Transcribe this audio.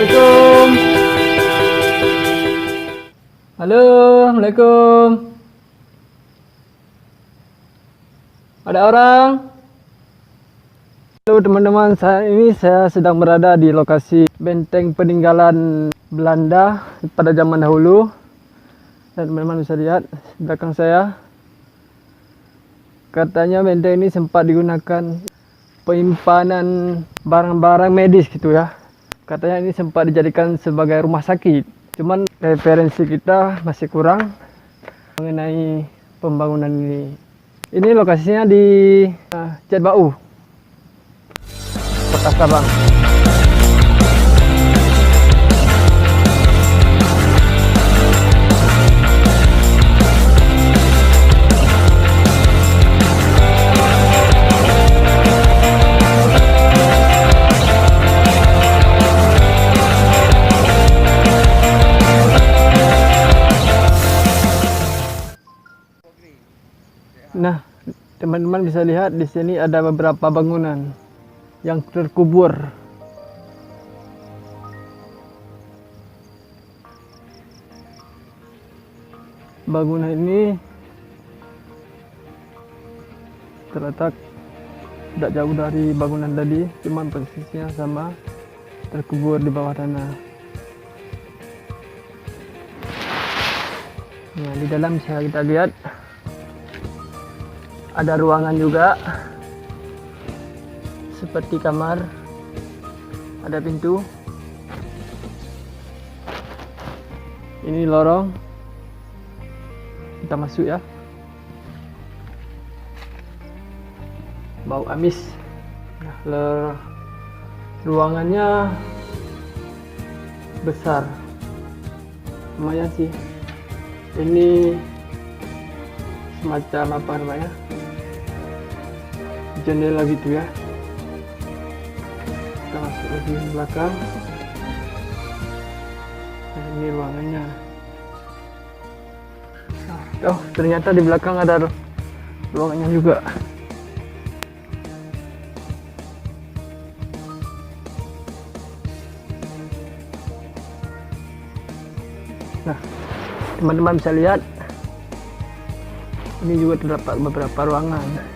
Assalamualaikum. Halo, Assalamualaikum. Ada orang? Halo teman-teman, saya sedang berada di lokasi benteng peninggalan Belanda pada zaman dahulu. Dan teman-teman bisa lihat di belakang saya. Katanya benteng ini sempat digunakan penyimpanan barang-barang medis gitu ya. Katanya ini sempat dijadikan sebagai rumah sakit. Cuman referensi kita masih kurang mengenai pembangunan ini. Ini lokasinya di Cetbau, Kota Sabang. Nah, teman-teman bisa lihat di sini ada beberapa bangunan yang terkubur. Bangunan ini terletak tidak jauh dari bangunan tadi, cuman posisinya sama, terkubur di bawah tanah. Nah, di dalam bisa kita lihat ada ruangan juga, seperti kamar, ada pintu. Ini lorong, kita masuk ya. Bau amis. Nah, ruangannya besar, lumayan sih. Ini semacam apa namanya, jendela gitu ya. Kita masuk lagi ke belakang. Nah, ini ruangannya. Oh, ternyata di belakang ada ruangannya juga. Nah, teman-teman bisa lihat, ini juga terdapat beberapa ruangan.